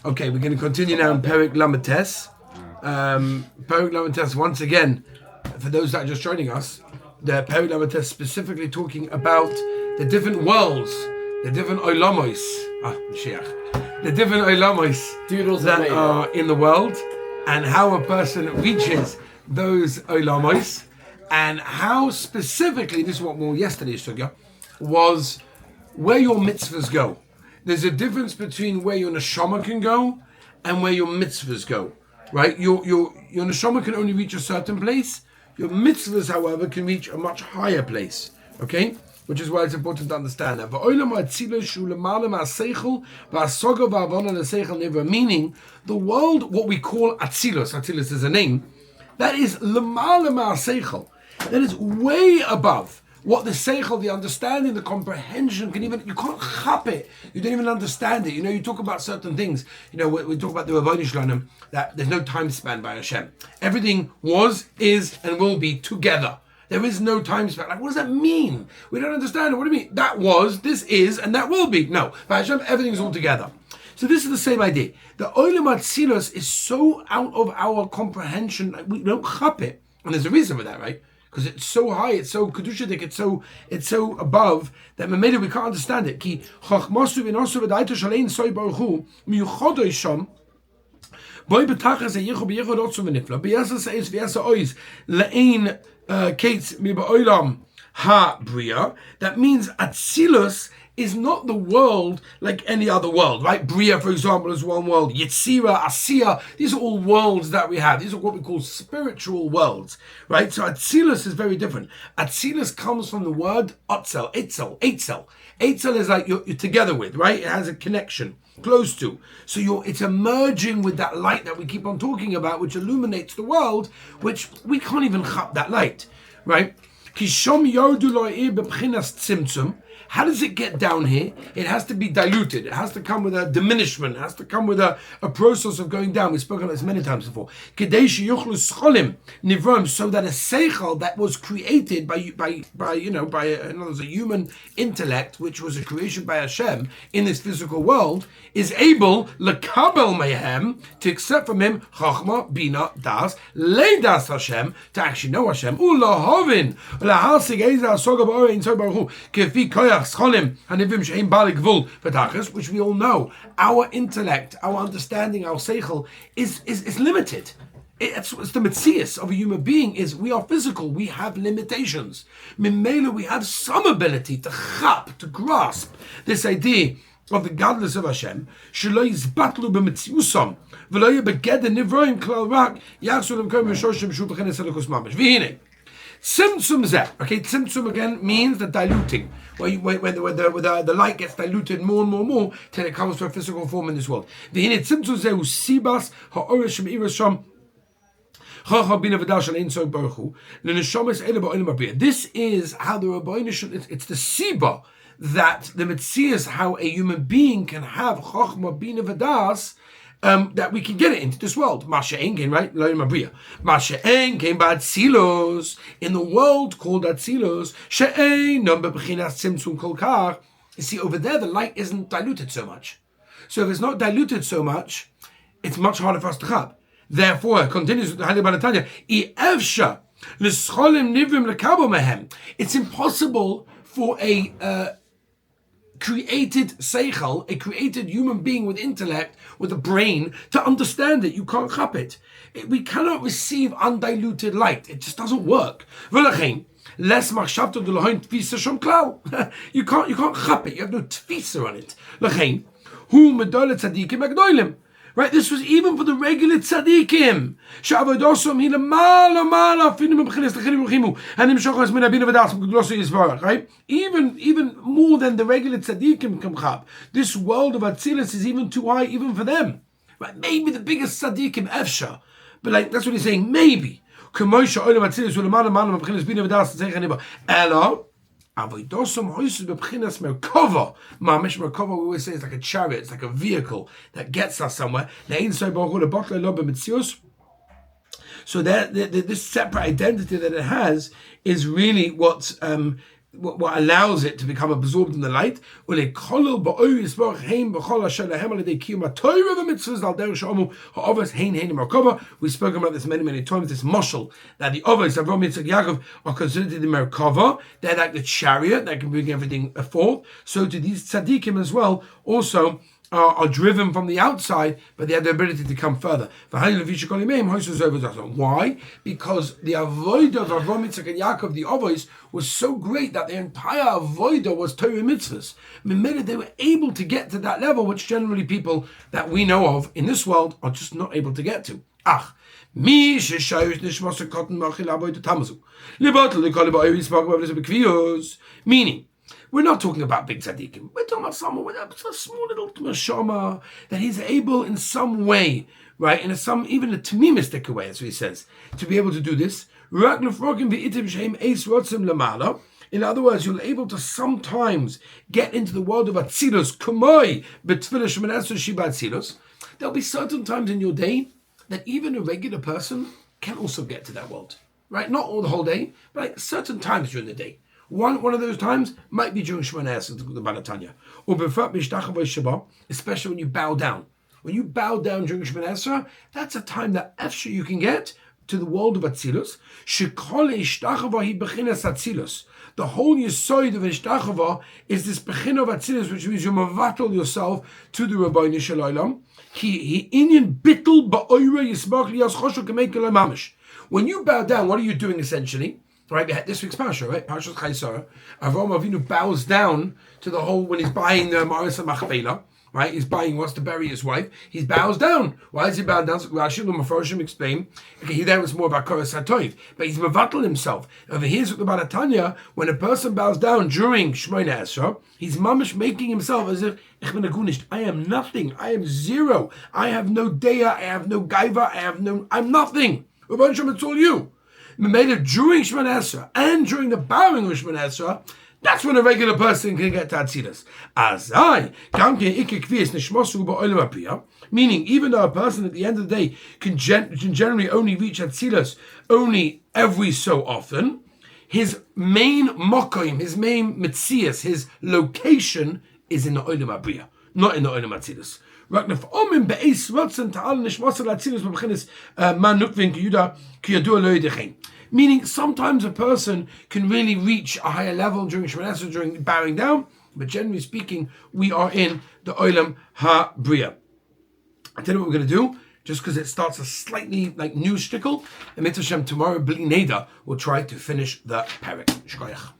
Okay, we're going to continue now in Perek Lamates. Perek Lamates, once again, for those that are just joining us, the Perek Lamates specifically talking about the different worlds, the different oilamos, the different oilamos that are in the world, and how a person reaches those oilamos, and how specifically, this is what more yesterday's sugya, was where your mitzvahs go. There's a difference between where your neshama can go and where your mitzvahs go, right? Your neshama can only reach a certain place. Your mitzvahs, however, can reach a much higher place, okay? Which is why it's important to understand that. Meaning, the world, what we call Atzilus is a name, that is Lamala Ma'aseichel. That is way above what the seichel, the understanding, the comprehension can even, you can't chap it. You don't even understand it. You know, you talk about certain things. You know, we talk about the Rabboni Shlonim, that there's no time span by Hashem. Everything was, is, and will be together. There is no time span. Like, what does that mean? We don't understand it. What do you mean? That was, this is, and that will be. No, by Hashem, everything's all together. So this is the same idea. The Olam Atzilus is so out of our comprehension, like we don't chap it. And there's a reason for that, right? Because it's so high, it's so kedushadik, it's so above that maybe we can't understand it. Ki chachmasu v'nosu v'daito shalein soy baruch hu miyuchodoy sham boy betachas yechu b'yechod otzu v'nifla b'yasa seis v'yasa ois le'ein kates mi ba'olam ha-bria. That means Atzilus is not the world like any other world, right? Bria, for example, is one world. Yetzira, Asiya, these are all worlds that we have. These are what we call spiritual worlds, right? So Atzilus is very different. Atzilus comes from the word Atzel, Eitzel. Eitzel is like you're together with, right? It has a connection, close to. So it's emerging with that light that we keep on talking about, which illuminates the world, which we can't even chap that light, right? Kishom yodu lo'ir b'bchinas tzimtzum. How does it get down here? It has to be diluted. It has to come with a diminishment. It has to come with a process of going down. We've spoken about this many times before. So that a seichel that was created by a human intellect, which was a creation by Hashem in this physical world, is able lekabel mehem, to accept from him chachma, bina, das, leidas Hashem, to actually know Hashem, ulahovin, lahasig eza soga ba'ore in so baruch hu, kefi koyach which we all know. Our intellect, our understanding, our seichel is limited. It's the metzius of a human being is we are physical, we have limitations. Mimela, we have some ability to chap, to grasp this idea of the godless of Hashem. Shelo yizbatlu b'metziusam v'lo yebeged nivroim klal rak yachsul l'mkom v'shoshim shu b'chenes elokus mamash. V'hine. Tzimtzum zeh. Okay, tzimtzum again means the diluting. When the light gets diluted more and more till it comes to a physical form in this world. V'hine tzimtzum zeh sibas ha'oresh she'irasham chacha bina v'dash al ein sof baruch hu l'neshamas ele ba'olam ha'bria. This is how the Rabbeinu should. It's the siba that the metzias, how a human being can have chachma bina v'das. That we can get it into this world. Masha Engen, right? Masha Engen ba'atzilos, in the world called Atzilos. She'ein number b'chinas tzimtzum kol kach. You see, over there the light isn't diluted so much. So if it's not diluted so much, it's much harder for us to chap. Therefore, continues with the Tanya, I'evsha l'scholim nivrim lekabo mehem. It's impossible for a created seichel, a created human being with intellect, with a brain, to understand it. You can't chap it. We cannot receive undiluted light. It just doesn't work. You can't chap it. You have no tfisa on it. Right, this was even for the regular tzaddikim. Right? Even more than the regular tzaddikim can chap. This world of Atzilus is even too high, even for them. Right? Maybe the biggest tzaddikim, Efsha. But like, that's what he's saying, maybe. Elo, Merkava, we always say it's like a chariot, it's like a vehicle that gets us somewhere. So that this separate identity that it has is really what what allows it to become absorbed in the light. We spoke about this many times. This mashal that the Avos of Yitzchak Yaakov are considered the Merkava. They're like the chariot that can bring everything forth. So to these tzaddikim as well, also are driven from the outside, but they have the ability to come further. Why? Because the avodah of Avraham, Yitzchak, and Yaakov, the Avos, was so great that their entire avodah was Torah mitzvahs. They were able to get to that level, which generally people that we know of in this world are just not able to get to. Meaning, we're not talking about big tzaddikim. We're talking about someone with a small little neshama that he's able in some way, right, in even a tamimistic way, as he says, to be able to do this. In other words, you're able to sometimes get into the world of Atzilus. There'll be certain times in your day that even a regular person can also get to that world, right? Not all the whole day, but like certain times during the day. One of those times might be during Shemona Esrei, the Tanya, or especially when you bow down. When you bow down during Shemona Esrei, that's a time that after you can get to the world of Atzilus. The whole Yesod of Ishtachava is this Bechin of Atzilus, which means you mavatal yourself to the Rabbeinu Shalom. When you bow down, what are you doing essentially? Right, this week's Parsha, right? Parsha's Chaisara. Avraham Avinu bows down to the whole when he's buying the Maris Machpelah, right? He's wants to bury his wife. He bows down. Why is he bowed down? So Rashi and Mefarshim explain. Okay, there was more about Koras HaToiv, but he's mevatel himself. Over here's what about Tanya. When a person bows down during Shemona Esrei, he's mamish making himself as if I am nothing. I am zero. I have no daya. I have no gaiva. I'm nothing. Rabban Shem, it's all you. Made it during Shemona Esrei and during the bowing of Shemona Esrei, that's when a regular person can get to Atzilus. Meaning, even though a person at the end of the day can generally only reach Atzilus only every so often, his main mokoim, his main metzias, his location is in the Olam Abriya, not in the Olam Atzilus. Meaning, sometimes a person can really reach a higher level during Shemona Esrei, during bowing down, but generally speaking, we are in the Olam HaBriya. I tell you what we're going to do, just because it starts a slightly like new shtickle, and Mitzvah Shem tomorrow, Bli Neda, will try to finish the parak. Shkoyach.